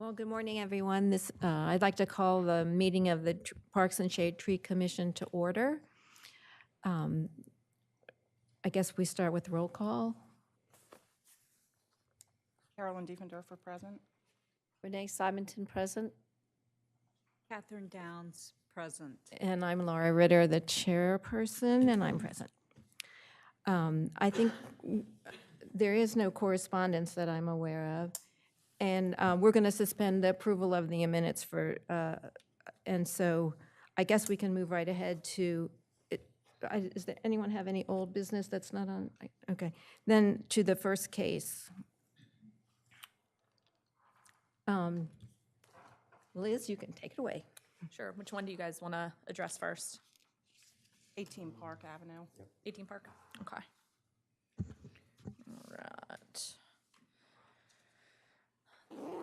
Well, good morning, everyone. I'd like to call the meeting of the Parks and Shade Tree Commission to order. I guess we start with roll call. Carolyn Diefendorfer present. Renee Simonton present. Catherine Downs present. And I'm Laura Ritter, the chairperson, and I'm present. I think there is no correspondence that I'm aware of. And we're going to suspend the approval of the minutes and so I guess we can move right ahead to, does anyone have any old business that's not on? Okay, then to the first case. Liz, you can take it away. Sure. Which one do you guys want to address first? 18 Park Avenue. 18 Park? Okay. All right.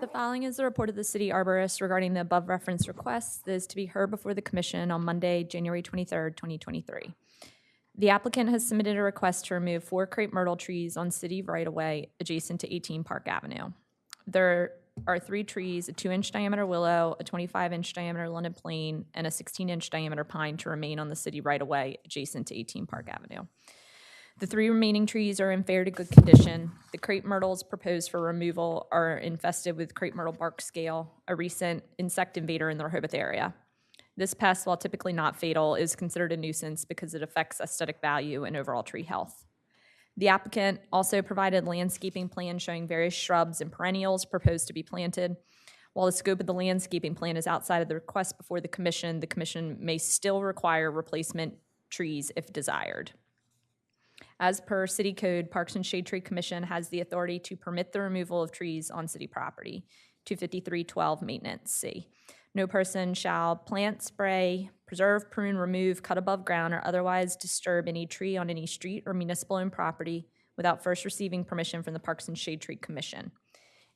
The following is the report of the city arborist regarding the above referenced request that is to be heard before the commission on Monday, January 23rd, 2023. The applicant has submitted a request to remove 4 crepe myrtle trees on city right-of-way adjacent to 18 Park Avenue. There are 3 trees, a 2-inch diameter willow, a 25-inch diameter London plane, and a 16-inch diameter pine to remain on the city right-of-way adjacent to 18 Park Avenue. The 3 remaining trees are in fair to good condition. The crepe myrtles proposed for removal are infested with crepe myrtle bark scale, a recent insect invader in the Rehoboth area. This pest, while typically not fatal, is considered a nuisance because it affects aesthetic value and overall tree health. The applicant also provided a landscaping plan showing various shrubs and perennials proposed to be planted. While the scope of the landscaping plan is outside of the request before the commission may still require replacement trees if desired. As per City Code, Parks and Shade Tree Commission has the authority to permit the removal of trees on city property, 253.12 Maintenance C. No person shall plant, spray, preserve, prune, remove, cut above ground, or otherwise disturb any tree on any street or municipal-owned property without first receiving permission from the Parks and Shade Tree Commission.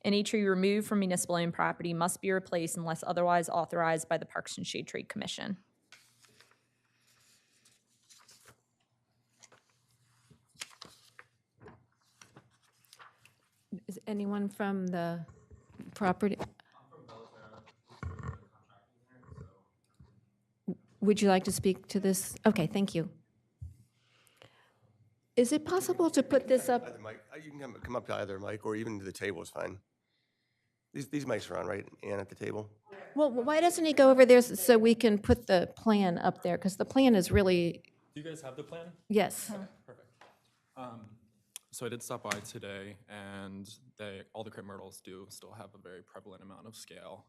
Any tree removed from municipal-owned property must be replaced unless otherwise authorized by the Parks and Shade Tree Commission. Is anyone from the property? Would you like to speak to this? Okay, thank you. Is it possible to put this up? Either mic. You can come up to either mic or even to the table is fine. These mics are on, right? And at the table? Well, why doesn't he go over there so we can put the plan up there? Because the plan is really, Do you guys have the plan? yes. Perfect. So I did stop by today, and all the crepe myrtles do still have a very prevalent amount of scale,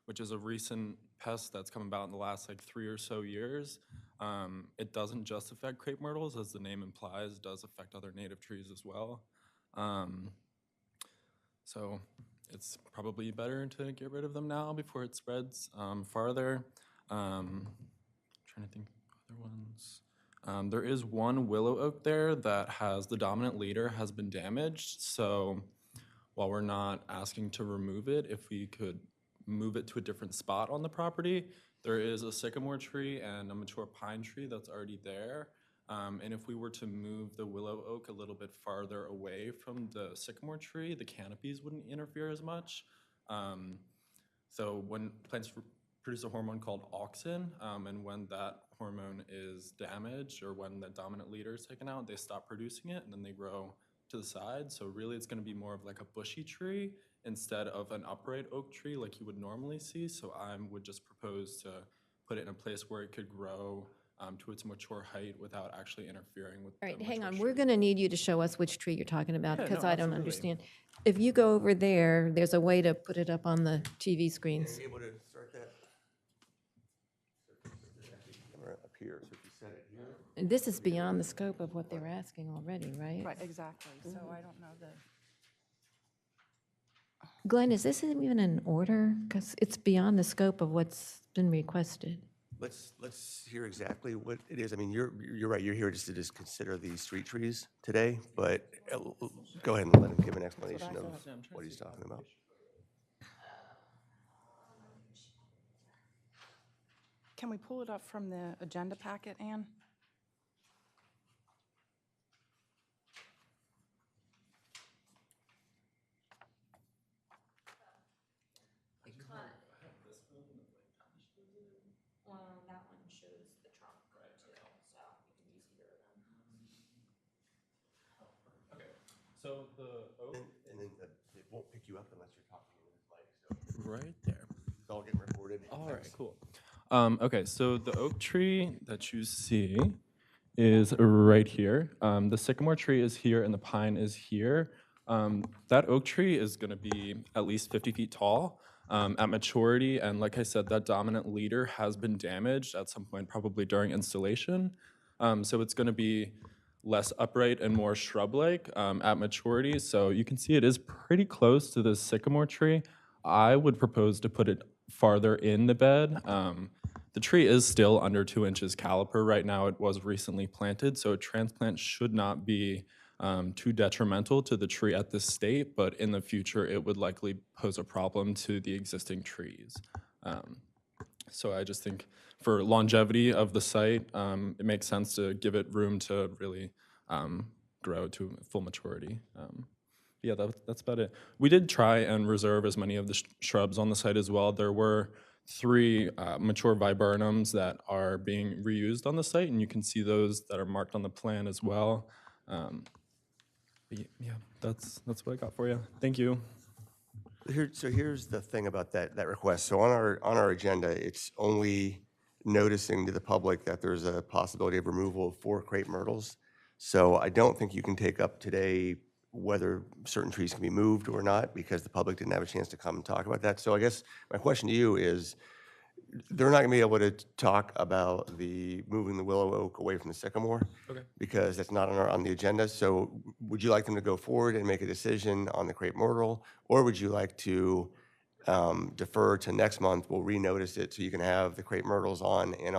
which is a recent pest that's come about in the last 3 or so years. It doesn't just affect crepe myrtles, as the name implies. It does affect other native trees as well. So it's probably better to get rid of them now before it spreads farther. Trying to think of other ones. There is one willow oak there that the dominant leader has been damaged. So while we're not asking to remove it, if we could move it to a different spot on the property, there is a sycamore tree and a mature pine tree that's already there. And if we were to move the willow oak a little bit farther away from the sycamore tree, the canopies wouldn't interfere as much. So when plants produce a hormone called auxin, and when that hormone is damaged or when the dominant leader is taken out, they stop producing it and then they grow to the side. So really it's going to be more of like a bushy tree instead of an upright oak tree like you would normally see. So I would just propose to put it in a place where it could grow to its mature height without actually interfering with All right, the hang mature on. tree. We're going to need you to show us which tree you're talking about Yeah, because no, I don't absolutely. understand. If you go over there, there's a way to put it up on the TV screens. Are you able to start that? Camera up here, so if you set it here. This is beyond the scope of what they're asking already, right? Right, exactly. So I don't know the, Glenn, is this even in order? Because it's beyond the scope of what's been requested. Let's hear exactly what it is. I mean, you're right. You're here just to consider these street trees today, but go ahead and let him give an explanation of what he's talking about. can we pull it up from the agenda packet, Ann? So the oak. And then it won't pick you up unless you're talking into this mic, so Right there. it's all getting recorded. All right, cool. Okay, so the oak tree that you see is right here. The sycamore tree is here and the pine is here. That oak tree is going to be at least 50 feet tall at maturity. And like I said, that dominant leader has been damaged at some point, probably during installation. So it's going to be less upright and more shrub-like at maturity. So you can see it is pretty close to the sycamore tree. I would propose to put it farther in the bed. The tree is still under 2 inches caliper right now. It was recently planted, so a transplant should not be too detrimental to the tree at this state, but in the future, it would likely pose a problem to the existing trees. So I just think for longevity of the site, it makes sense to give it room to really grow to full maturity. Yeah, that's about it. We did try and reserve as many of the shrubs on the site as well. There were 3 mature viburnums that are being reused on the site, and you can see those that are marked on the plan as well. Yeah, that's what I got for you. Thank you. So here's the thing about that request. So on our agenda, it's only noticing to the public that there's a possibility of removal of 4 crepe myrtles. So I don't think you can take up today whether certain trees can be moved or not, because the public didn't have a chance to come and talk about that. So I guess my question to you is, they're not gonna be able to talk about the moving the willow oak away from the sycamore. Okay. Because that's not on the agenda. So would you like them to go forward and make a decision on the crepe myrtle? Or would you like to defer to next month? We'll renotice it so you can have the crepe myrtles on and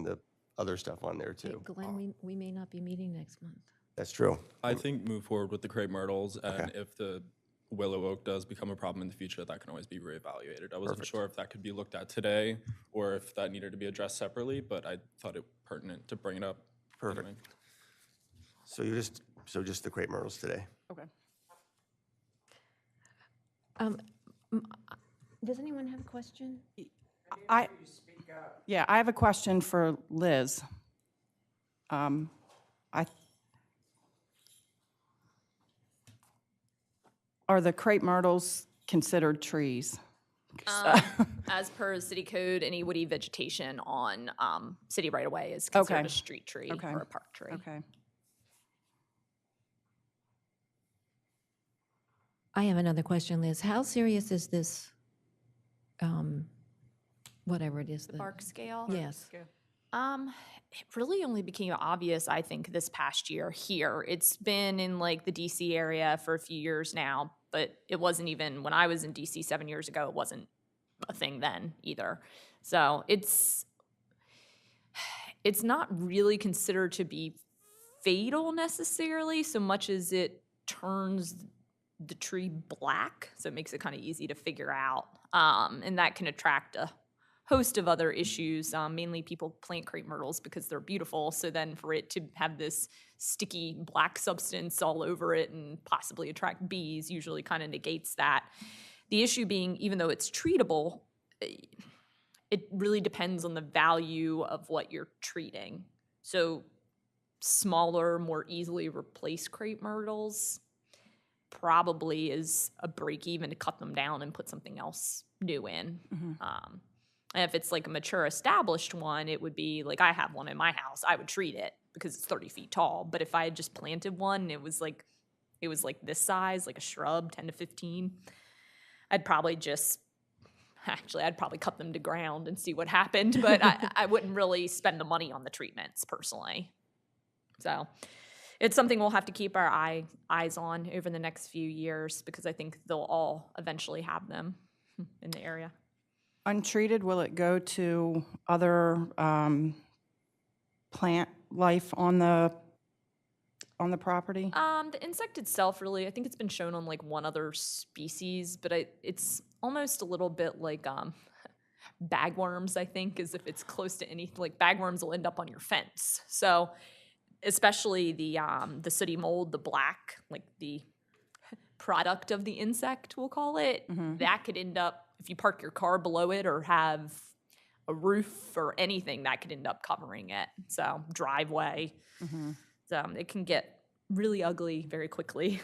the other stuff on there Hey, too. Glenn, we may not be meeting next month. That's true. I think move forward with the crepe myrtles, and if the willow oak does become a problem in the future, that can always be reevaluated. I wasn't sure if that could be looked at today or if that needed to be addressed separately, but I thought it pertinent to bring it up. Perfect. anyway. So just the crepe myrtles today. Okay. Does anyone have a question? Yeah, I have a question for Liz. Are the crepe myrtles considered trees? As per city code, any woody vegetation on city right-of-way is considered Okay. a street tree Okay. or a park tree. Okay. I have another question, Liz. How serious is this, whatever it is? The bark scale? Yes. It really only became obvious, I think, this past year here. It's been in like the DC area for a few years now, but it wasn't even, when I was in DC 7 years ago, it wasn't a thing then either. So it's not really considered to be fatal necessarily, so much as it turns the tree black, so it makes it kind of easy to figure out. And that can attract a host of other issues. Mainly people plant crepe myrtles because they're beautiful, so then for it to have this sticky black substance all over it and possibly attract bees usually kind of negates that. The issue being, even though it's treatable, it really depends on the value of what you're treating. So smaller, more easily replaced crepe myrtles probably is a break even to cut them down and put something else new in. And if it's like a mature established one, it would be like, I have one in my house, I would treat it because it's 30 feet tall. But if I had just planted one, it was like this size, like a shrub, 10 to 15, I'd probably cut them to ground and see what happened. But I wouldn't really spend the money on the treatments personally. So it's something we'll have to keep our eyes on over the next few years, because I think they'll all eventually have them in the area. Untreated, will it go to other plant life on the property? The insect itself, really, I think it's been shown on like one other species, but it's almost a little bit like bagworms, I think, as if it's close to anything. Like bagworms will end up on your fence. So especially the sooty mold, the black, like the product of the insect, we'll call it, that could end up, if you park your car below it or have a roof or anything, that could end up covering it. So driveway. So it can get really ugly very quickly.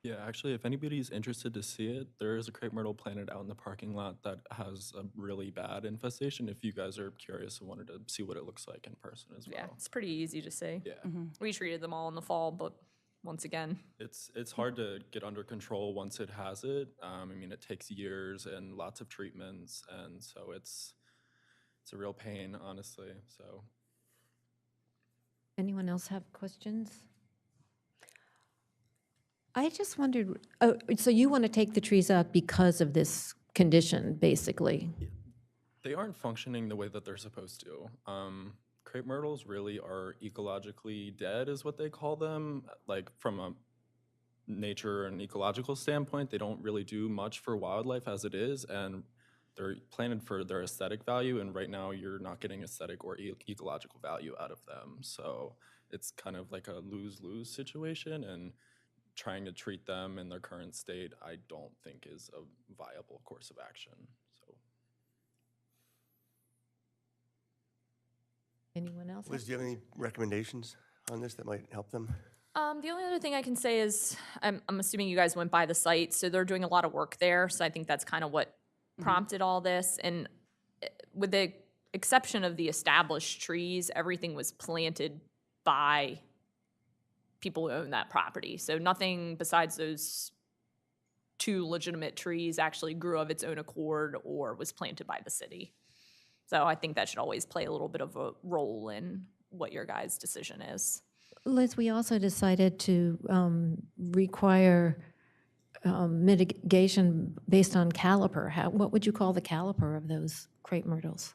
Yeah, actually, if anybody's interested to see it, there is a crepe myrtle planted out in the parking lot that has a really bad infestation. If you guys are curious and wanted to see what it looks like in person as well. Yeah, it's pretty easy to see. Yeah. We treated them all in the fall, but once again, It's hard to get under control once it has it. I mean, it takes years and lots of treatments, and so it's a real pain, honestly. So Anyone else have questions? I just wondered, oh, so you want to take the trees out because of this condition, basically? they aren't functioning the way that they're supposed to. Crepe myrtles really are ecologically dead, is what they call them. Like from a nature and ecological standpoint, they don't really do much for wildlife as it is, and they're planted for their aesthetic value, and right now you're not getting aesthetic or ecological value out of them. So it's kind of like a lose-lose situation, and trying to treat them in their current state, I don't think is a viable course of action. So Anyone else? Liz, do you have any recommendations on this that might help them? the only other thing I can say is I'm assuming you guys went by the site, so they're doing a lot of work there. So I think that's kind of what prompted all this. And with the exception of the established trees, everything was planted by people who own that property. So nothing besides those 2 legitimate trees actually grew of its own accord or was planted by the city. So I think that should always play a little bit of a role in what your guys' decision is. Liz, we also decided to require mitigation based on caliper. What would you call the caliper of those crepe myrtles?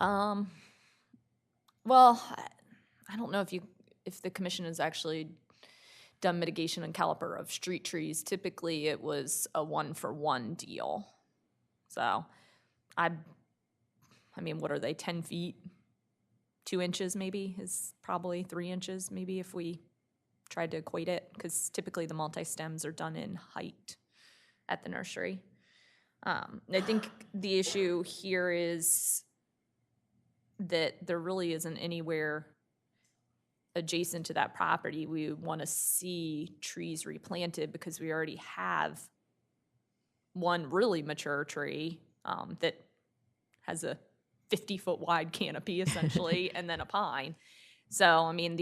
Well, I don't know if the commission has actually done mitigation on caliper of street trees. Typically, it was a 1-for-1 deal. So, I mean, what are they, 10 feet? 2 inches maybe is probably 3 inches maybe if we tried to equate it, because typically the multi-stems are done in height at the nursery. I think the issue here is that there really isn't anywhere adjacent to that property we want to see trees replanted, because we already have one really mature tree that has a 50-foot wide canopy essentially, and then a pine. So, I mean,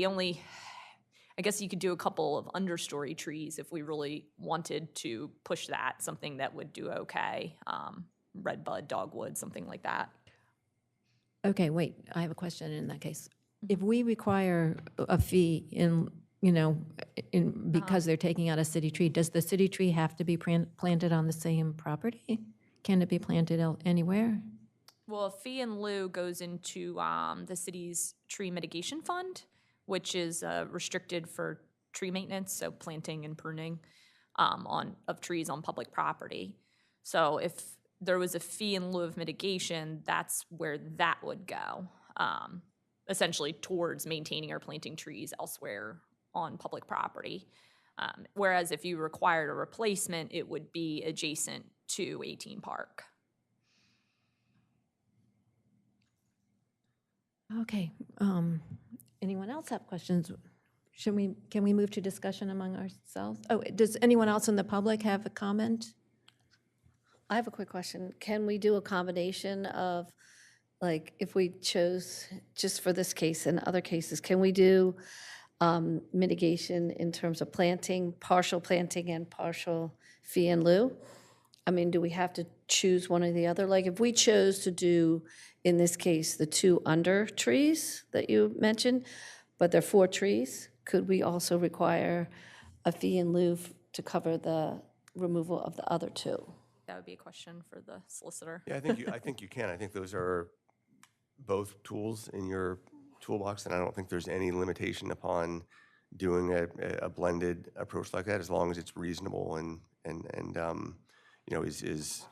I guess you could do a couple of understory trees if we really wanted to push that, something that would do okay. Redbud, dogwood, something like that. Okay, wait, I have a question in that case. If we require a fee because they're taking out a city tree, does the city tree have to be planted on the same property? Can it be planted anywhere? Well, a fee in lieu goes into the city's tree mitigation fund, which is restricted for tree maintenance, so planting and pruning of trees on public property. So if there was a fee in lieu of mitigation, that's where that would go, essentially towards maintaining or planting trees elsewhere on public property. Whereas if you required a replacement, it would be adjacent to 18 Park. Okay, anyone else have questions? Can we move to discussion among ourselves? Oh, does anyone else in the public have a comment? I have a quick question. Can we do a combination of, like, if we chose, just for this case and other cases, can we do mitigation in terms of planting, partial planting and partial fee in lieu? I mean, do we have to choose one or the other? Like, if we chose to do, in this case, the 2 under trees that you mentioned, but they're 4 trees, could we also require a fee in lieu to cover the removal of the other 2? That would be a question for the solicitor. Yeah, I think you can. I think those are both tools in your toolbox, and I don't think there's any limitation upon doing a blended approach like that, as long as it's reasonable and is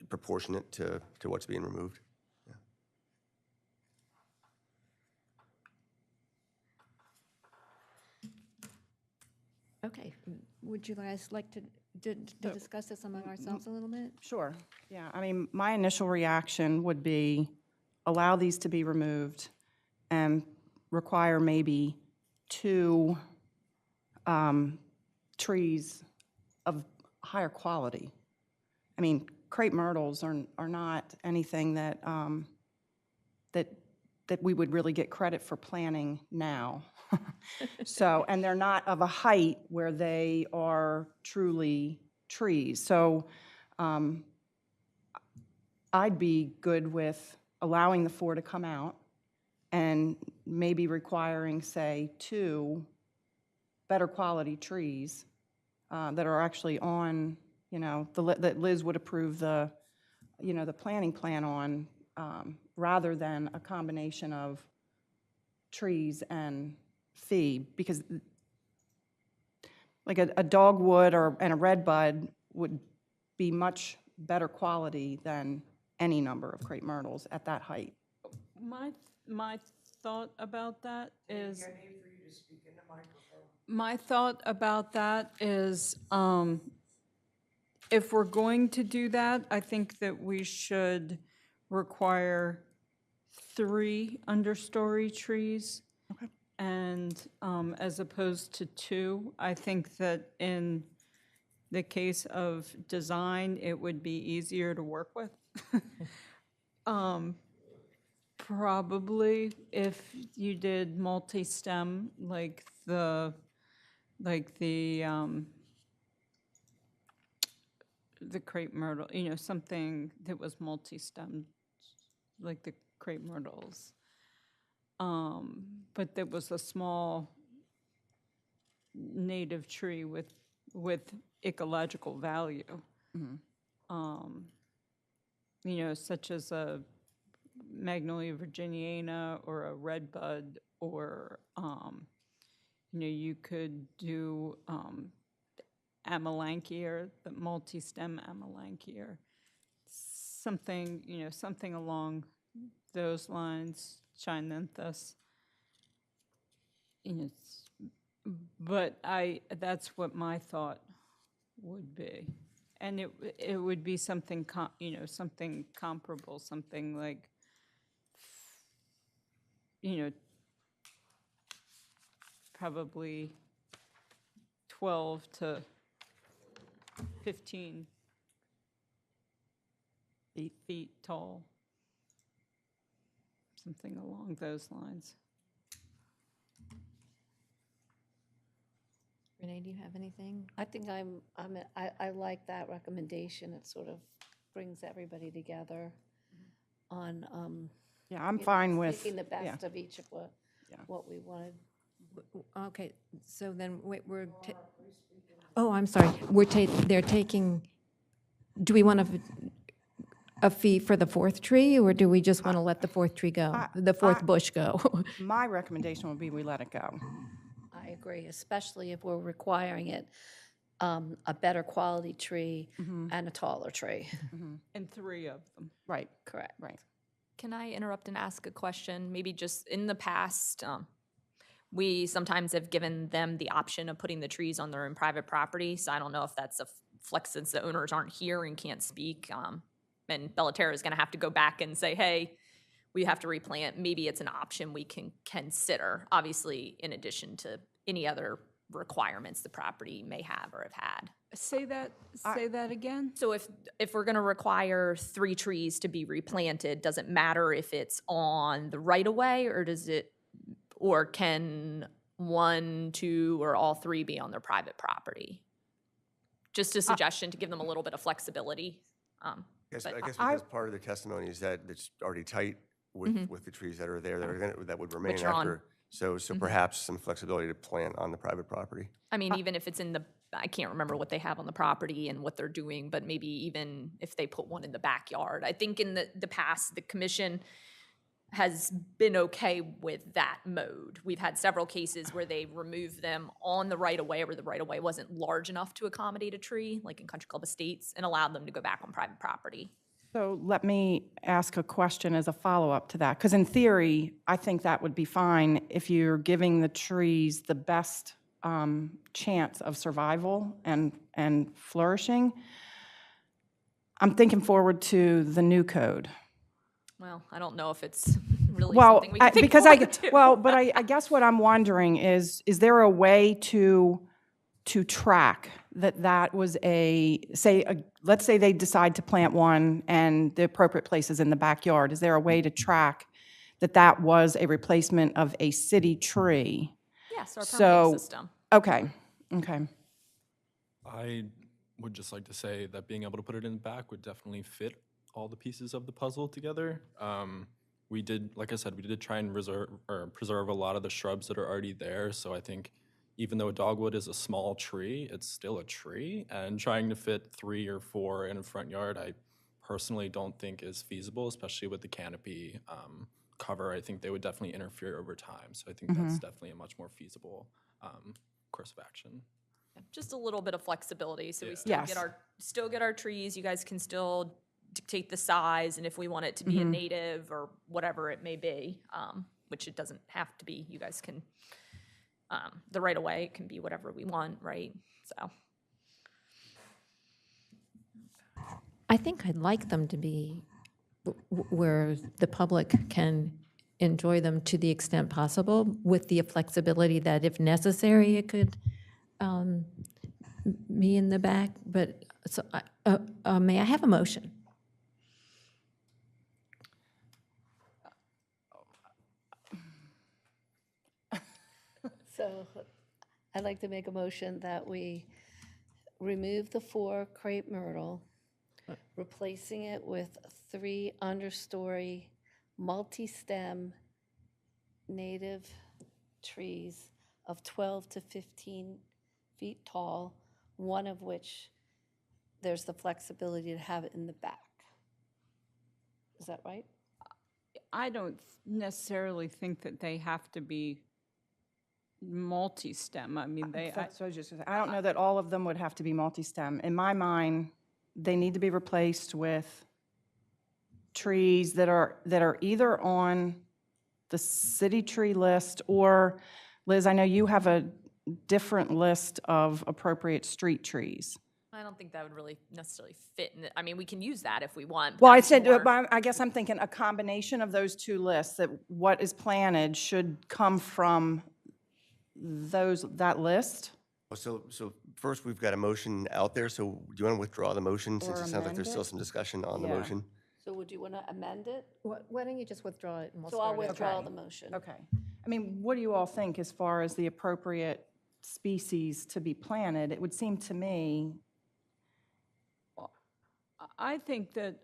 proportionate to what's being removed. Okay, would you guys like to discuss this among ourselves a little bit? Sure, yeah. I mean, my initial reaction would be allow these to be removed and require maybe 2 trees of higher quality. I mean, crepe myrtles are not anything that, that we would really get credit for planting now. So, and they're not of a height where they are truly trees. So I'd be good with allowing the 4 to come out and maybe requiring, say, 2 better quality trees that are actually on, you know, that Liz would approve the, you know, the planting plan on, rather than a combination of trees and fee, because like a dogwood and a redbud would be much better quality than any number of crepe myrtles at that height. My thought about that is. My thought about that is, if we're going to do that, I think that we should require 3 understory trees. Okay. And as opposed to 2, I think that in the case of design, it would be easier to work with. Probably if you did multi-stem, like the crepe myrtle, you know, something that was multi-stemmed, like the crepe myrtles. But there was a small native tree with ecological value. You know, such as a Magnolia virginiana or a redbud, or you know, you could do amelanchier, the multi-stem amelanchier, something, you know, something along those lines, chinanthus. You know, but that's what my thought would be. And it would be something, you know, something comparable, something like, you know, probably 12 to 15 feet tall, something along those lines. Renee, do you have anything? I think I like that recommendation. It sort of brings everybody together on, Yeah, I'm you know, fine with, taking the yeah. best of each of Yeah. what we wanted. Okay, so then oh, I'm sorry. They're taking, do we want a fee for the 4th tree, or do we just want to let the 4th tree go, the 4th bush go? My recommendation would be we let it go. I agree, especially if we're requiring it, a better quality tree and a taller tree. And 3 of them. Right, Correct. right. Can I interrupt and ask a question? Maybe just in the past, we sometimes have given them the option of putting the trees on their own private property. So I don't know if that's a flex since the owners aren't here and can't speak. And Bellaterra is going to have to go back and say, hey, we have to replant. Maybe it's an option we can consider, obviously, in addition to any other requirements the property may have or have had. Say that again? So if we're going to require 3 trees to be replanted, does it matter if it's on the right-of-way, or can 1, 2, or all 3 be on their private property? Just a suggestion to give them a little bit of flexibility. I guess because part of the testimony is that it's already tight with the trees that are there that would remain Which are on. after. So perhaps some flexibility to plant on the private property. I mean, even if it's I can't remember what they have on the property and what they're doing, but maybe even if they put one in the backyard. I think in the past, the commission has been okay with that mode. We've had several cases where they removed them on the right-of-way, where the right-of-way wasn't large enough to accommodate a tree, like in Country Club Estates, and allowed them to go back on private property. So let me ask a question as a follow-up to that, because in theory, I think that would be fine if you're giving the trees the best chance of survival and flourishing. I'm thinking forward to the new code. Well, I don't know if it's really Well, something we can think because forward to. but I guess what I'm wondering is there a way to to track that that was let's say they decide to plant one and the appropriate place is in the backyard. Is there a way to track that that was a replacement of a city tree? Yes, our So- permitting system. Okay, okay. I would just like to say that being able to put it in the back would definitely fit all the pieces of the puzzle together. We did, like I said, we did try and preserve a lot of the shrubs that are already there. So I think even though a dogwood is a small tree, it's still a tree. And trying to fit 3 or 4 in a front yard, I personally don't think is feasible, especially with the canopy cover. I think they would definitely interfere over time. So I think that's definitely a much more feasible course of action. Just a little bit of flexibility, so we Yeah. still Yes. get our trees. You guys can still dictate the size, and if we want it to be a native or whatever it may be, which it doesn't have to be. You guys can, the right of way, it can be whatever we want, right? So, I think I'd like them to be where the public can enjoy them to the extent possible, with the flexibility that if necessary, it could be in the back. But, so, may I have a motion? So I'd like to make a motion that we remove the 4 crepe myrtle, replacing it with 3 understory multi-stem native trees of 12 to 15 feet tall, one of which there's the flexibility to have it in the back. Is that right? I don't necessarily think that they have to be multi-stem. I mean, That's what I was just gonna say. I don't know that all of them would have to be multi-stem. In my mind, they need to be replaced with trees that are either on the city tree list, or, Liz, I know you have a different list of appropriate street trees. I don't think that would really necessarily fit in I mean, we can use that if we want. Well, I That's said, more- I guess I'm thinking a combination of those 2 lists, that what is planted should come from that list. So first, we've got a motion out there, so do you want to withdraw the motion, since Or it sounds like amend there's still it? some discussion on the Yeah. motion? So would you want to amend it? Why don't you just withdraw it and we'll So I'll start over? withdraw the motion. Okay. I mean, what do you all think as far as the appropriate species to be planted? It would seem to me, I think that,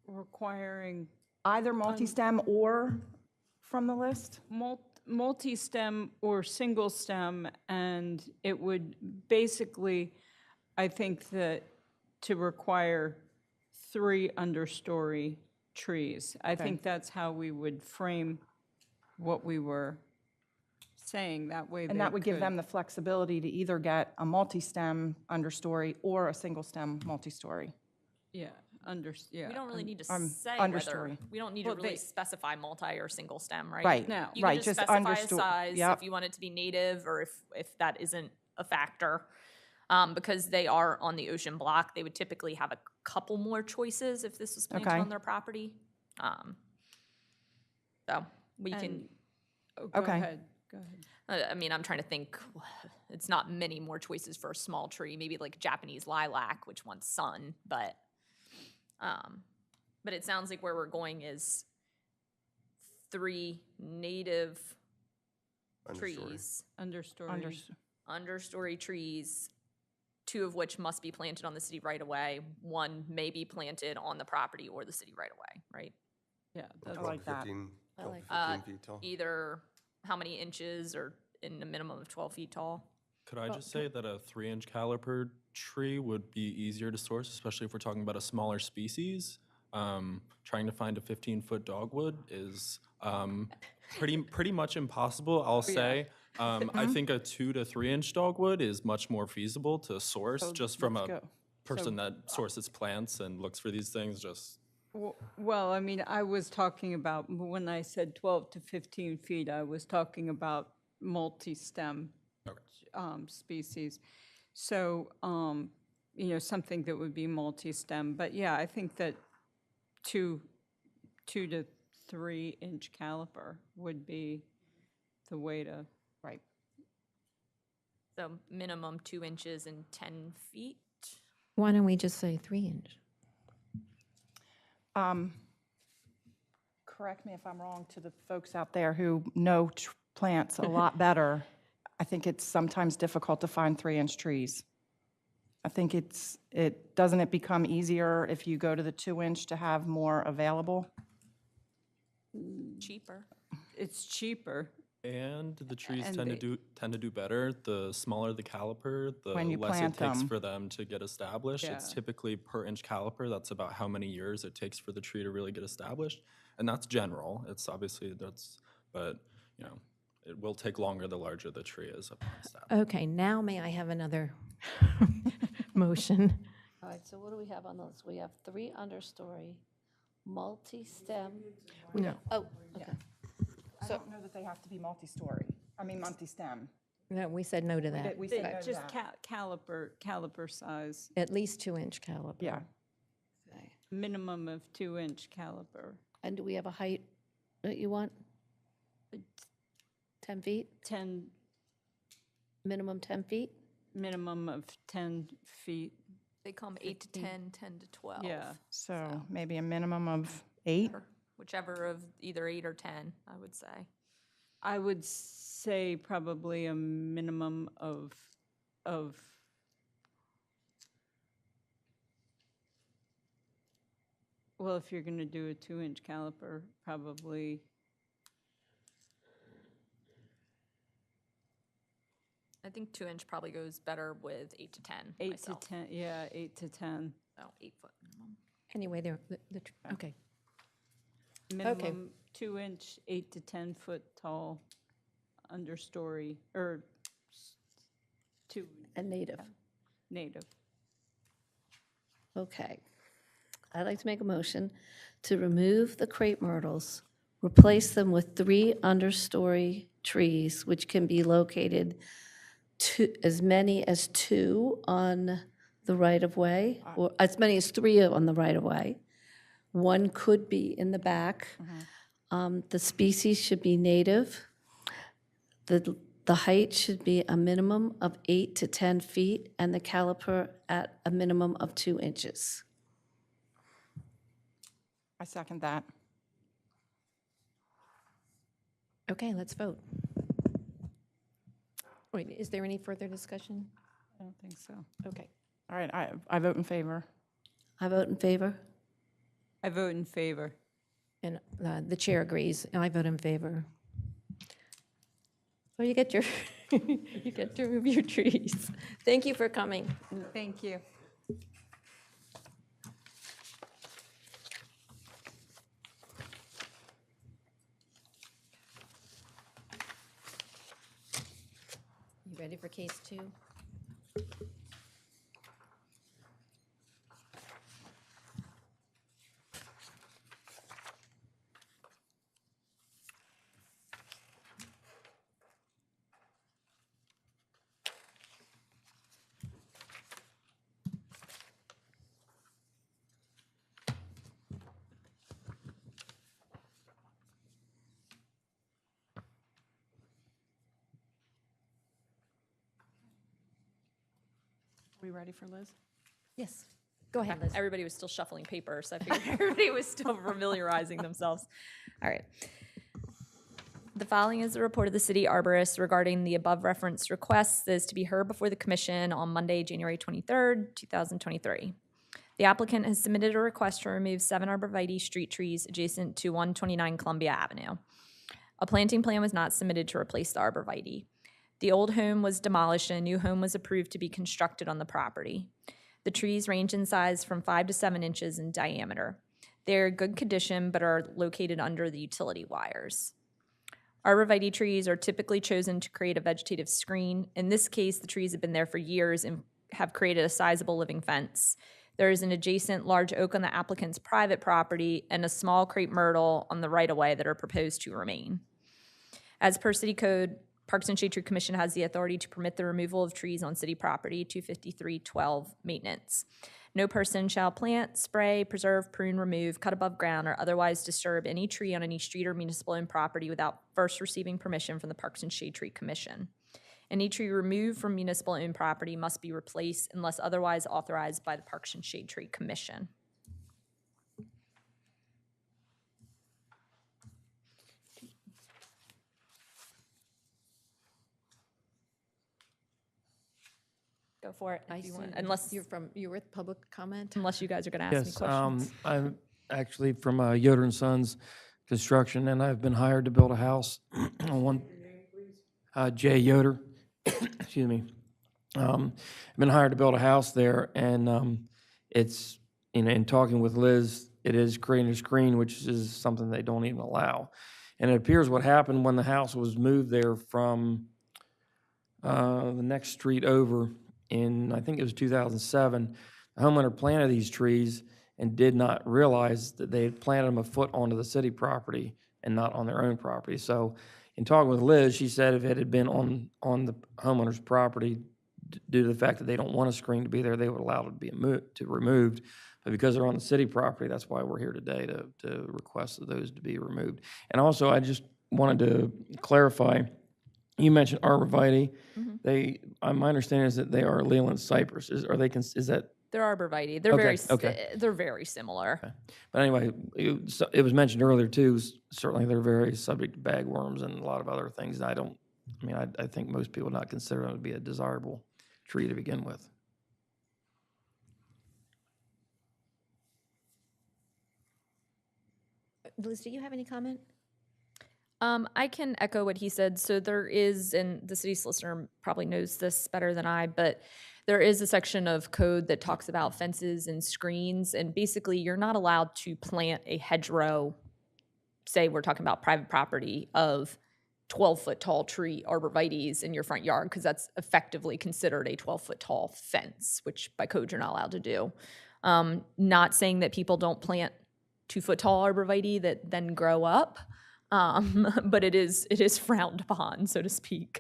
requiring either multi-stem or from the list? multi-stem or single stem, and it would basically, I think that to require 3 understory trees. I think that's how we would frame what we were saying, that way they And that would give could- them the flexibility to either get a multi-stem understory or a single-stem multi-story. Yeah, yeah. We don't really need to Um, say understory. whether, we don't need to Well, really they- specify multi or single stem, right? Right, No. You right, can just just specify a understo- size yep. if you want it to be native or if that isn't a factor. Because they are on the ocean block, they would typically have a couple more choices if this was planted Okay. on their property. So we can, And- oh, go Okay. ahead, go ahead. I mean, I'm trying to think, it's not many more choices for a small tree, maybe like Japanese lilac, which wants sun, but it sounds like where we're going is 3 native Understory. trees, Understory. understory trees, 2 of which must be planted on the city right away. 1 may be planted on the property or the city right away, right? Yeah, that's, 12 to like that. 15 I 12 like to 15 feet tall? Either how many inches or in a minimum of 12 feet tall. Could I just say that a 3-inch caliper tree would be easier to source, especially if we're talking about a smaller species? Trying to find a 15-foot dogwood is pretty much impossible, I'll say. I think a 2 to 3-inch dogwood is much more feasible to source, So just from let's a go. person that sources plants and looks for these things, just. well, I mean, I was talking about, when I said 12 to 15 feet, I was talking about multi-stem species. So, something that would be multi-stem. But yeah, I think that 2 to 3 inch caliper would be the way to. Right. So minimum 2 inches and 10 feet. Why don't we just say 3 inch? Correct me if I'm wrong, to the folks out there who know plants a lot better, I think it's sometimes difficult to find 3-inch trees. I think doesn't it become easier if you go to the 2-inch to have more available? Cheaper. It's cheaper. And the trees And tend they- to do better. The smaller the caliper, the When you less it plant takes them. for them to get established. It's Yeah. typically per inch caliper. That's about how many years it takes for the tree to really get established. And that's general. It's obviously but you know, it will take longer the larger the tree is upon establishment. Okay, now may I have another motion? All right, so what do we have on those? We have 3 understory, multi-stem. No, Oh, okay. I don't know that they have to be multi-story, multi-stem. no, we said no to that. We said no It's to just that. caliper size, At least 2-inch caliper. Yeah. Okay. minimum of 2-inch caliper. And do we have a height that you want? 10 feet? 10, Minimum 10 feet? minimum of 10 feet, They come 8 to 10, 10 to 12. yeah. So maybe a minimum of 8? Whichever of either 8 or 10, I would say. I would say probably a minimum of, well, if you're gonna do a 2-inch caliper, probably, I think 2-inch probably goes better with 8 to 10 8 myself. to 10, yeah, 8 to 10. So 8 foot minimum. Anyway, okay. Minimum 2-inch, 8 to 10 foot tall, understory, or 2 And native. native. Okay. I'd like to make a motion to remove the crepe myrtles, replace them with 3 understory trees, which can be located as many as 2 on the right-of-way, or as many as 3 on the right-of-way. 1 could be in the back. The species should be native. The height should be a minimum of 8 to 10 feet, and the caliper at a minimum of 2 inches. I second that. Okay, let's vote. Wait, is there any further discussion? I don't think so. Okay. All right, I vote in favor. I vote in favor. I vote in favor. And the chair agrees, and I vote in favor. So you get your, you get to remove your trees. Thank you for coming. Thank you. You ready for case 2? We ready for Liz? Yes. Go ahead, Liz. Everybody was still shuffling paper, so I figured everybody was still familiarizing themselves. All right. The following is a report of the city arborist regarding the above referenced request that is to be heard before the commission on Monday, January 23rd, 2023. The applicant has submitted a request to remove 7 arborvitae street trees adjacent to 129 Columbia Avenue. A planting plan was not submitted to replace the arborvitae. The old home was demolished and a new home was approved to be constructed on the property. The trees range in size from 5 to 7 inches in diameter. They are in good condition but are located under the utility wires. Arborvitae trees are typically chosen to create a vegetative screen. In this case, the trees have been there for years and have created a sizable living fence. There is an adjacent large oak on the applicant's private property and a small crepe myrtle on the right-of-way that are proposed to remain. As per City Code, Parks and Shade Tree Commission has the authority to permit the removal of trees on city property, 253-12 maintenance. No person shall plant, spray, preserve, prune, remove, cut above ground, or otherwise disturb any tree on any street or municipal-owned property without first receiving permission from the Parks and Shade Tree Commission. Any tree removed from municipal-owned property must be replaced unless otherwise authorized by the Parks and Shade Tree Commission. Go for it if you want, unless you're with public comment? you guys are going to ask me Yes, questions. I'm actually from Yoder and Sons Construction, and I've been hired to build a house on one. Jay Yoder, excuse me. I've been hired to build a house there, and it's, in talking with Liz, it is creating a screen, which is something they don't even allow. And it appears what happened when the house was moved there from the next street over in, I think it was 2007, the homeowner planted these trees and did not realize that they had planted them a foot onto the city property and not on their own property. So in talking with Liz, she said if it had been on the homeowner's property, due to the fact that they don't want a screen to be there, they would allow it to be removed. But because they're on the city property, that's why we're here today to request that those to be removed. And also, I just wanted to clarify, you mentioned arborvitae. My understanding is that they are Leland cypress. Is that? They're arborvitae. They're they're very similar. But anyway, it was mentioned earlier too, certainly they're very subject to bagworms and a lot of other things. I think most people would not consider them to be a desirable tree to begin with. Liz, do you have any comment? I can echo what he said. So there is, and the city solicitor probably knows this better than I, but there is a section of code that talks about fences and screens, and basically you're not allowed to plant a hedgerow, say we're talking about private property, of 12-foot tall tree arborvitaes in your front yard, because that's effectively considered a 12-foot tall fence, which by code you're not allowed to do. Not saying that people don't plant 2-foot tall arborvitae that then grow up, but it is frowned upon, so to speak.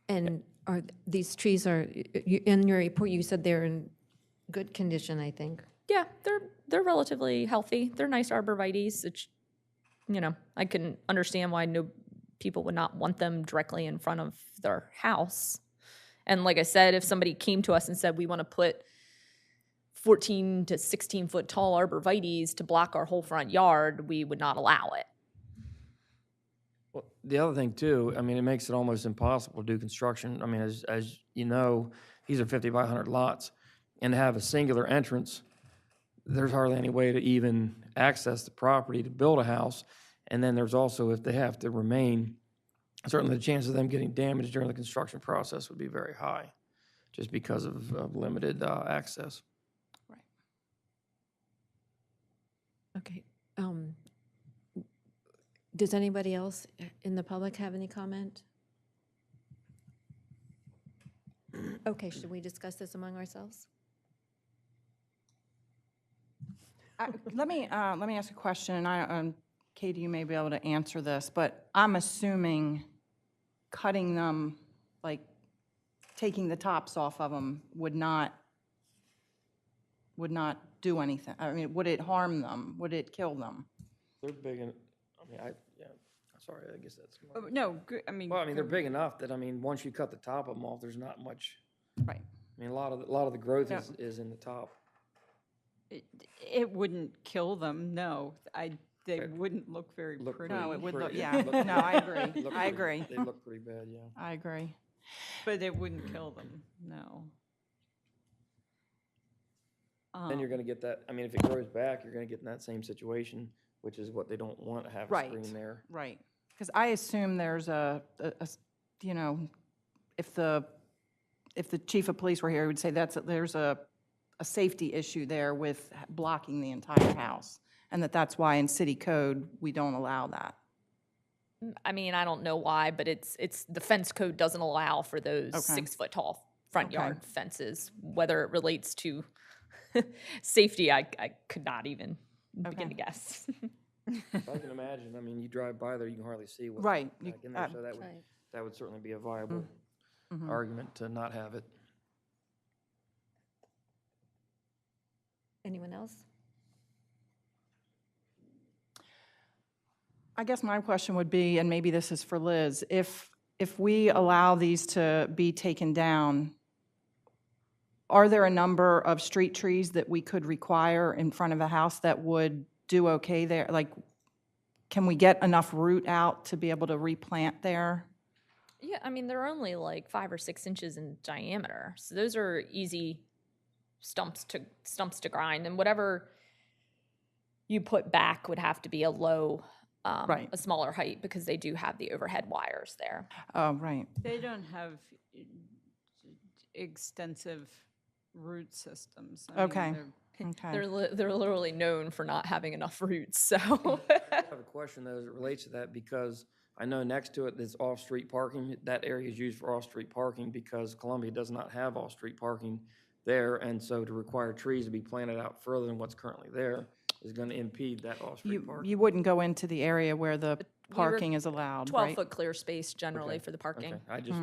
And are these trees in your report, you said they're in good condition, I think. Yeah, they're relatively healthy. They're nice arborvitaes. It's, I can understand why people would not want them directly in front of their house. And like I said, if somebody came to us and said, we want to put 14 to 16 foot tall arborvitaes to block our whole front yard, we would not allow it. Well, the other thing too, it makes it almost impossible to do construction. As you know, these are 50 by 100 lots, and to have a singular entrance, there's hardly any way to even access the property to build a house. And then there's also, if they have to remain, certainly the chance of them getting damaged during the construction process would be very high, just because of limited access. Okay. Does anybody else in the public have any comment? Okay, should we discuss this among ourselves? Let me ask a question, and Katie, you may be able to answer this, but I'm assuming cutting them, like taking the tops off of them, would not do anything. Would it harm them? Would it kill them? They're big, sorry, I guess that's. No, Well, they're big enough that, once you cut the top of them off, there's not much. Right. A lot of the growth is in the top. it wouldn't kill them, no. They wouldn't look very Look pretty. No, it would look, Pretty. yeah, no, I agree, They look I pretty- agree, They look pretty bad, yeah. I agree. But it wouldn't kill them, no. Then you're gonna get that, if it grows back, you're gonna get in that same situation, which is what they don't want to have a Right. screen there. Right, because I assume there's if the chief of police were here, he would say there's a safety issue there with blocking the entire house, and that's why in city code, we don't allow that. I don't know why, but it's the fence code doesn't allow for those Okay. 6-foot tall front Okay. yard fences. Whether it relates to safety, I could not even begin to guess. I can imagine, you drive by there, you can hardly see what's Right. back in there, so that would certainly be a viable argument to not have it. Anyone else? I guess my question would be, and maybe this is for Liz, if we allow these to be taken down, are there a number of street trees that we could require in front of a house that would do okay there? Like, can we get enough root out to be able to replant there? Yeah, I mean, they're only like 5 or 6 inches in diameter, so those are easy stumps to grind, and whatever you put back would have to be a low, Right. a smaller height, because they do have the overhead wires there. Oh, right. They don't have extensive root systems. I mean, Okay. they're- Okay. They're literally known for not having enough roots, so. I have a question though as it relates to that, because I know next to it there's off-street parking. That area is used for off-street parking because Columbia does not have off-street parking there. And so to require trees to be planted out further than what's currently there is going to impede that off-street parking. You wouldn't go into the area where the parking is allowed, right? 12-foot clear space generally for the parking. Okay,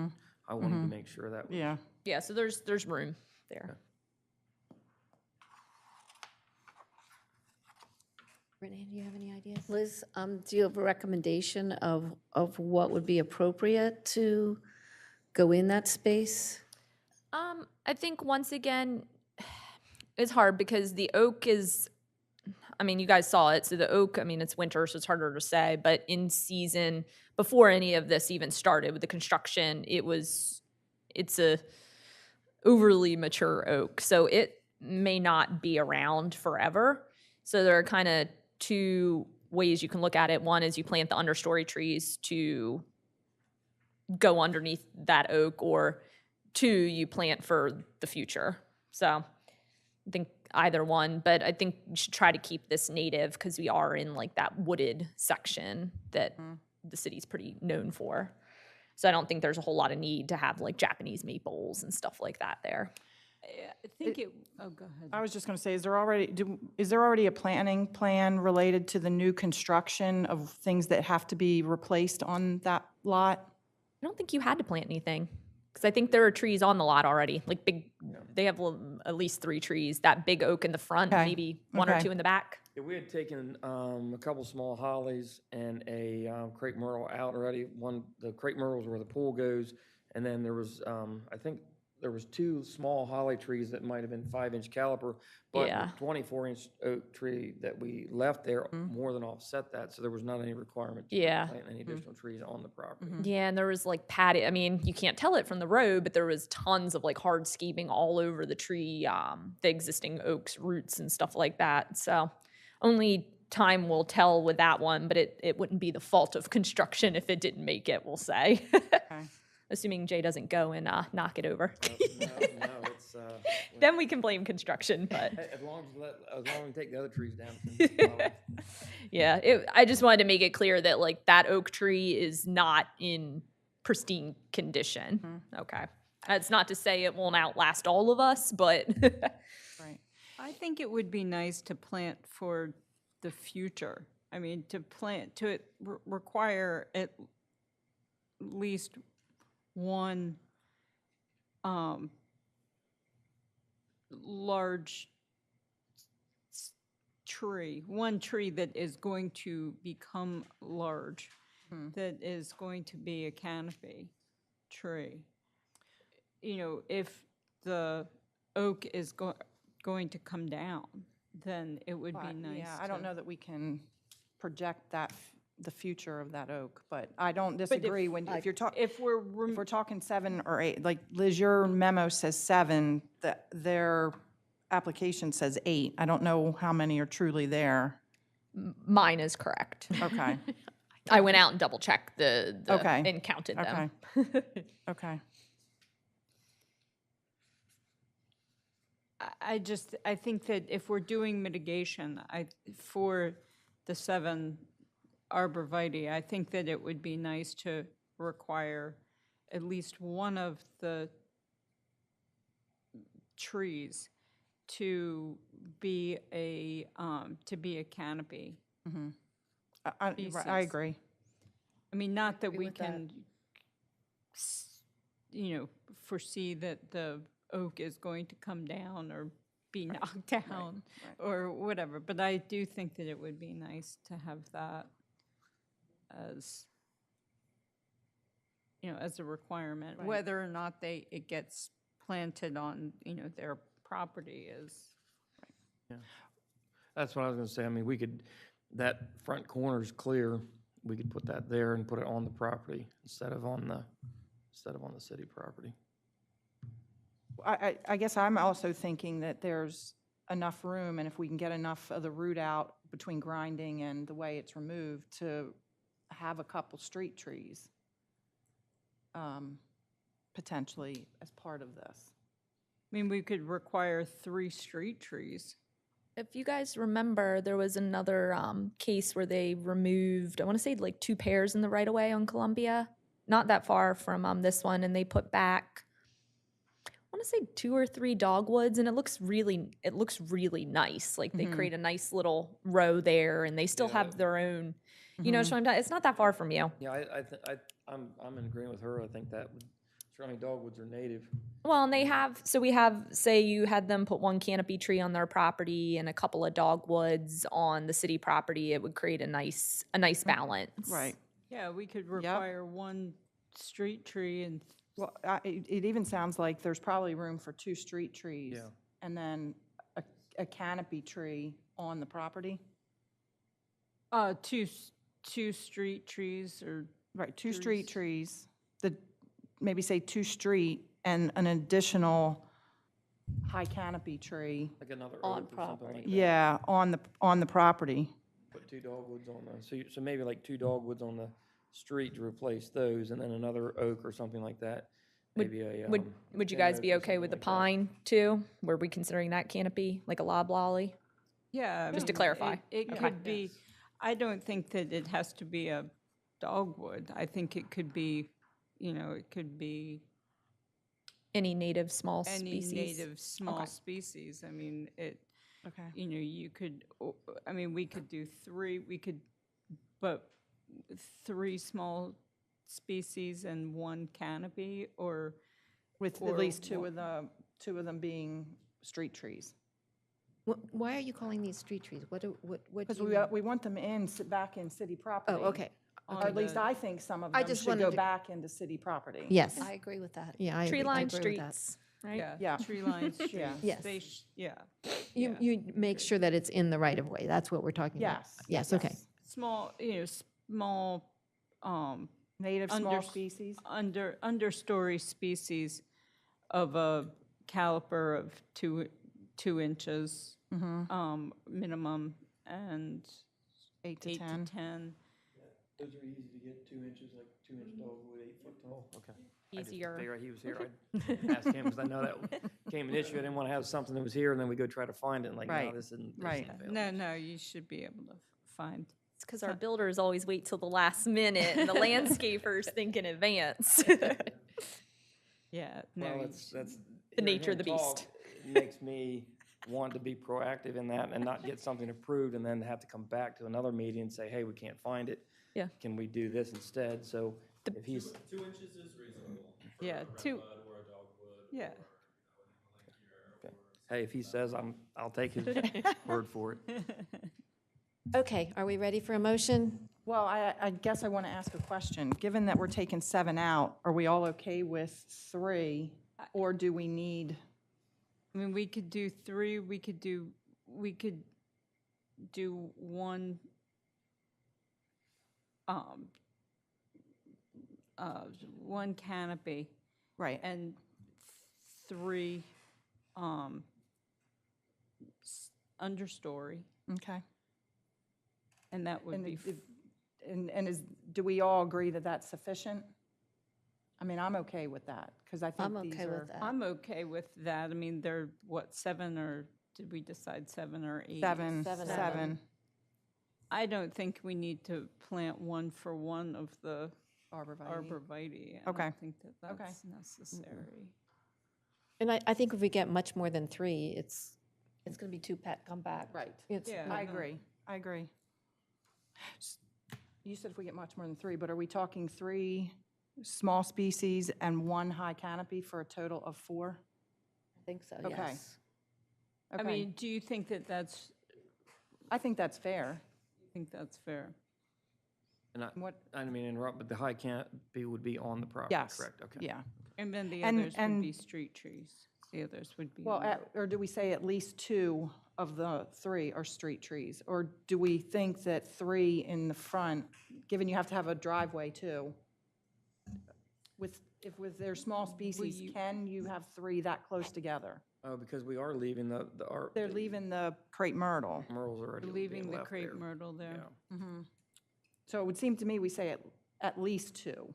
I wanted to make sure that was. Yeah. Yeah, so there's room there. Renee, do you have any ideas? Liz, do you have a recommendation of what would be appropriate to go in that space? I think once again, it's hard because the oak is, I mean, you guys saw it. So the oak, I mean, it's winter, so it's harder to say, but in season, before any of this even started with the construction, it's a overly mature oak. So it may not be around forever. So there are kind of two ways you can look at it. One is you plant the understory trees to go underneath that oak, or two, you plant for the future. So I think either one, but I think you should try to keep this native because we are in like that wooded section that the city's pretty known for. So I don't think there's a whole lot of need to have like Japanese maples and stuff like that there. I think oh, go ahead. I was just going to say, is there already a planning plan related to the new construction of things that have to be replaced on that lot? I don't think you had to plant anything because I think there are trees on the lot already, like big, they have at least 3 trees, that big oak in the front, Okay. maybe 1 or Okay. 2 in the back. Yeah, we had taken a couple small hollies and a crepe myrtle out already. The crepe myrtles where the pool goes, and then there was, I think there was 2 small holly trees that might have been 5-inch caliper, but Yeah. the 24-inch oak tree that we left there more than offset that, so there was not any requirement to Yeah. plant any additional trees on the property. Yeah, and there was like patio. I mean, you can't tell it from the road, but there was tons of like hardscaping all over the tree, the existing oak's roots and stuff like that. So only time will tell with that one, but it wouldn't be the fault of construction if it didn't make it, we'll say. Okay. Assuming Jay doesn't go and knock it over. No, it's, Then we can blame construction, but as long as we take the other trees down. it's fine. yeah, I just wanted to make it clear that like that oak tree is not in pristine condition. Okay. That's not to say it won't outlast all of us, but Right. I think it would be nice to plant for the future. I mean, to require at least one large tree, one tree that is going to become large, that is going to be a canopy tree. You know, if the oak is going to come down, then it would be nice. Yeah, I don't know that we can project the future of that oak, but I don't disagree if you're talking. If If we're talking 7 or 8, like Liz, your memo says 7, that their application says 8. I don't know how many are truly there. mine is correct. Okay, I went out and double checked the Okay. and counted them. okay, okay. I think that if we're doing mitigation, for the 7 arborvitae, I think that it would be nice to require at least one of the trees to be a canopy. I Species. agree. I mean, not that we with that. can, foresee that the oak is going to come down or be knocked down or whatever, but I do think that it would be nice to have that. as, as a requirement. Right. Whether or not it gets planted on, their property is. That's what I was gonna say. I mean, we could, that front corner's clear. We could put that there and put it on the property instead of on the city property. I guess I'm also thinking that there's enough room, and if we can get enough of the root out between grinding and the way it's removed, to have a couple street trees potentially as part of this. I mean, we could require 3 street trees. If you guys remember, there was another case where they removed, I want to say like 2 pairs in the right of way on Columbia, not that far from this one, and they put back, I want to say 2 or 3 dogwoods, and it looks really nice. Like they create a nice little row there, and they still have their own, you know, showing. It's not that far from you. Yeah, I'm in agreement with her. I think that would, certainly dogwoods are native. Well, and they have, so we have, say you had them put 1 canopy tree on their property and a couple of dogwoods on the city property, it would create a nice balance. Right. Yeah, we could require 1 street tree and, Well, it even sounds like there's probably room for 2 street trees. Yeah. And then a canopy tree on the property. 2 street trees or, Right, 2 street trees, maybe say 2 street and an additional high canopy tree. Like another On oak or something like that. Yeah, on the property. Put 2 dogwoods on the, so maybe like 2 dogwoods on the street to replace those, and then another oak or something like that. Maybe a. Would you thin guys oak be or okay with the something like that. pine too? Were we considering that canopy, like a loblolly? yeah. I Just to mean, clarify. It could be, I don't think that it has to be a dogwood. I think it could be, it could be Any native small any species? native small Okay. species. I mean, Okay. you could, I mean, we could do 3, but 3 small species and 1 canopy, or, With Or at least 2 what? of them being street trees. Why are you calling these street trees? What do Because you mean? we want them back in city property. Oh, okay. Or at least I think some of I them just should wanted go to- back into city property. Yes, I agree with that. yeah, I agree Tree-lined with that. streets, right? Yeah. tree lines, trees. Yeah. Yes. Yeah. You make sure that it's in the right of way, that's what we're talking about. Yes. Yes, okay. Small, small, Native small Under- species. understory species of a caliper of 2 inches, minimum, and 8 to 8 10. to 10. Those are easy to get, 2 inches, like 2-inch dogwood, 8 foot tall. Okay. Easier. I just figured he was here, I'd ask him, because I know that became an issue. I didn't want to have something that was here, and then we go try to find it, and like, no, Right, this isn't. right. No, you should be able to find. It's because our builders always wait till the last minute, and the landscapers think in advance. Yeah, no, Well, you that's. The hearing nature of him the talk, beast. It makes me want to be proactive in that and not get something approved and then have to come back to another meeting and say, hey, we can't find it. Yeah. Can we do this instead? So if he's, 2 inches is reasonable. Yeah, 2, Or a dogwood. yeah. hey, if he says, I'll take his word for it. Okay, are we ready for a motion? Well, I guess I want to ask a question. Given that we're taking 7 out, are we all okay with 3? Or do we need, I mean, we could do 3, we could do 1, 1 canopy right, and 3 understory, okay. and that would And be, do we all agree that that's sufficient? I mean, I'm okay with that, because I think I'm these okay are. with that. I'm okay with that. I mean, they're, 7 or, did we decide 7 or 8? 7, Seven. 7. I don't think we need to plant 1 for 1 of the Arborvitae. arborvitae. I Okay. don't think that Okay. that's necessary. And I think if we get much more than 3, it's, It's going to be too compact. Right. it's. Yeah. I agree, I agree. You said if we get much more than 3, but are we talking 3 small species and 1 high canopy for a total of 4? I think so, Okay. yes. I Okay. mean, do you think that I think that's fair. I think that's fair? And What, I didn't mean to interrupt, but the high canopy would be on the property, yes. correct? Okay. Yeah. And then the And- others would and- be street trees. The others would be. Well, in the- or do we say at least 2 of the 3 are street trees? Or do we think that 3 in the front, given you have to have a driveway too, with their small species, you- can you have 3 that close together? Oh, because we are leaving They're leaving the crepe myrtle. Myrtles already Leaving being the left crepe there. myrtle there. Yeah. So it would seem to me we say at least 2.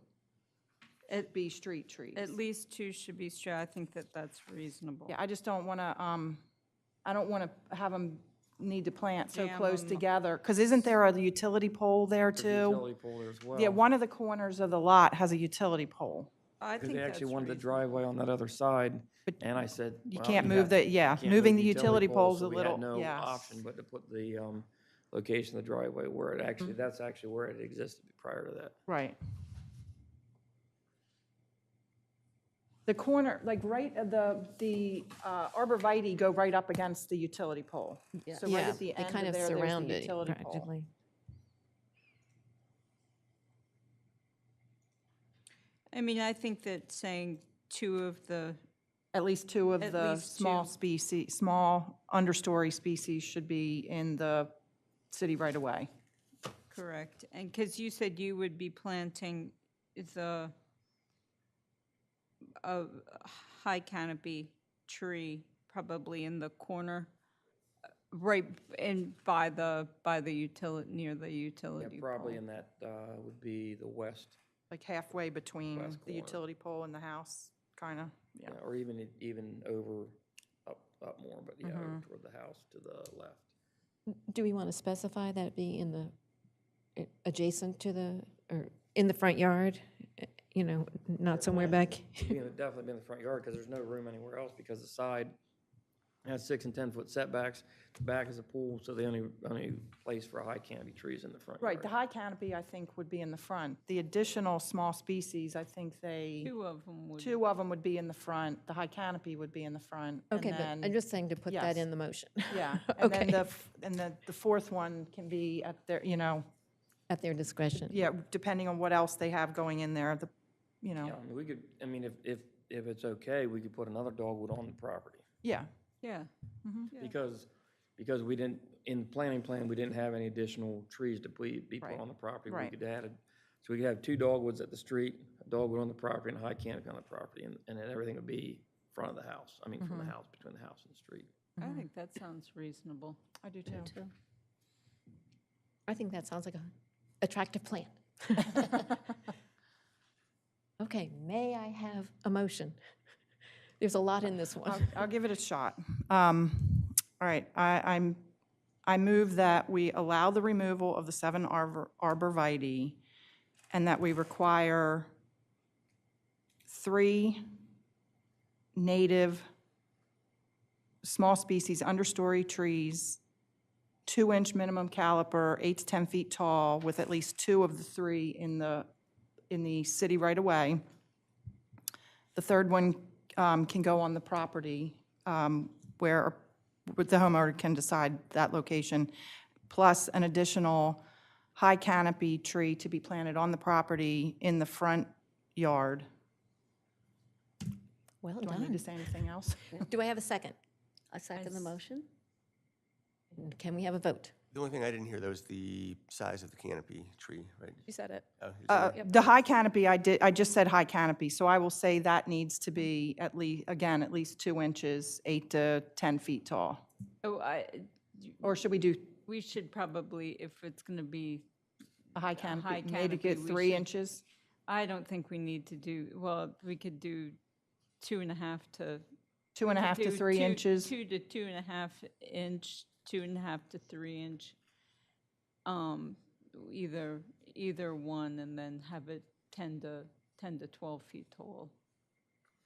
It be street trees. At least 2 should be straight. I think that that's reasonable. Yeah, I just don't want to, I don't want to have them need to plant so Jam close 'em. together. Because isn't there a utility pole there There's a too? utility pole there as well. Yeah, one of the corners of the lot has a utility pole. I Because think they that's actually wanted the reasonable. driveway on that other side, and I said. You well, can't move have- the, yeah, you can't moving move the utility poles so a we little, had no yes. option but to put the location of the driveway where it actually, that's actually where it existed prior to that. Right. The corner, like right, the arborvitae go right up against the utility pole. So right Yeah, at the they end kind of of there, there's surround the it utility pole. practically. I mean, I think that saying 2 of the, At least 2 of At the least small 2. species, small understory species should be in the city right away. correct. And because you said you would be planting the high canopy tree probably in the corner, right in by the utility, near the Yeah, utility probably pole. in that would be the west, Like halfway between West the corner. utility pole and the house, kind of, yeah. or even over, up more, but yeah, over toward the house to the left. Do we want to specify that it be in the, adjacent to the, or in the front yard? You know, not somewhere back? Definitely be in the front yard, because there's no room anywhere else, because the side has 6 and 10-foot setbacks. The back is a pool, so the only place for high canopy trees in the front yard. Right, the high canopy, I think, would be in the front. The additional small species, I think 2 of them would. 2 of them would be in the front. The high canopy would be in the front. and Okay, but I'm then- just saying to put that yes. in the motion. Yeah, and then Okay. the 4th one can be at their, At their discretion. yeah, depending on what else they have going in there, Yeah, I mean, we could, I mean, if it's okay, we could put another dogwood on the property. yeah. Yeah. Yeah. Because we didn't, in the planning plan, we didn't have any additional trees to be put Right, on the property. We right. could add, so we could have 2 dogwoods at the street, a dogwood on the property, and a high canopy on the property, and then everything would be front of the house, I mean, from the house, between the house and the street. I think that sounds reasonable. I do too. I think that sounds like a attractive plan. Okay, may I have a motion? There's a lot in this one. I'll give it a shot. All right, I move that we allow the removal of the 7 arborvitae and that we require 3 native small species understory trees, 2-inch minimum caliper, 8 to 10 feet tall, with at least 2 of the 3 in the city right away. The third one can go on the property where the homeowner can decide that location, plus an additional high canopy tree to be planted on the property in the front yard. Well Do I need to done. say anything else? Do I have a second? I second the motion. And can we have a vote? The only thing I didn't hear, though, is the size of the canopy tree, right? You said it. Oh, is it- The high canopy, I just said high canopy, so I will say that needs to be at least 2 inches, 8 to 10 feet tall. Oh, Or should we do we should probably, if it's going to be, a high high canopy, maybe canopy, get we 3 should- inches? I don't think we need to do, well, we could do 2.5 to. 2.5 to 3 inches? 2 to 2.5 inch, 2.5 to 3 inch. Either one, and then have it 10 to 12 feet tall.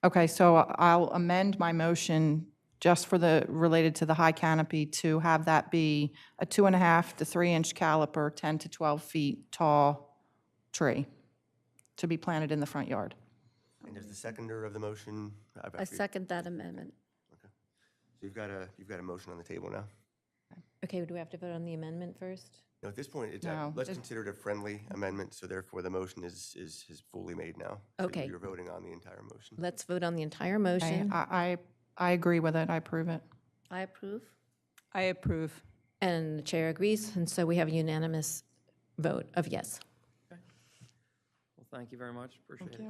Okay, so I'll amend my motion just for related to the high canopy to have that be a 2.5 to 3 inch caliper, 10 to 12 feet tall tree to be planted in the front yard. And is the seconder of the motion? I second that amendment. So you've got a motion on the table now? Okay, do we have to vote on the amendment first? No, at this point, it's, No, let's consider it a friendly amendment, so therefore the motion is fully made now. So Okay. You're voting on the entire motion. Let's vote on the entire Okay, motion. I agree with it, I approve it. I approve. I approve. And the chair agrees, and so we have a unanimous vote of yes. Well, thank you very much, appreciate it. Thank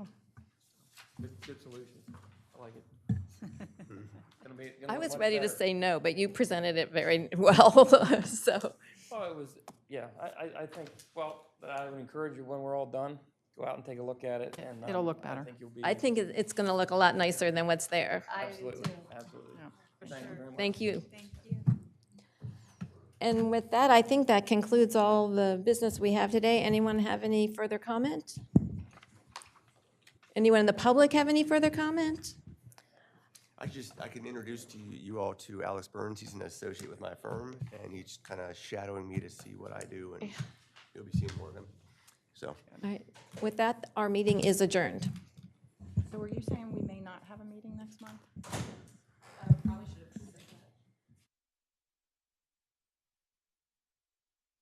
you. Good solution, I like it. I was ready to say no, but you presented it very well, so. Well, it was, yeah, I think, well, I would encourage you, when we're all done, go out and take a look at it, and. It'll look better. I think you'll be. I think it's going to look a lot nicer than what's there. Absolutely, absolutely. Thank you very much. Thank you. And with that, I think that concludes all the business we have today. Anyone have any further comment? Anyone in the public have any further comment? I can introduce to you all to Alex Burns. He's an associate with my firm, and he's kind of shadowing me to see what I do, and you'll be seeing more of him. So, All right. With that, our meeting is adjourned. So were you saying we may not have a meeting next month?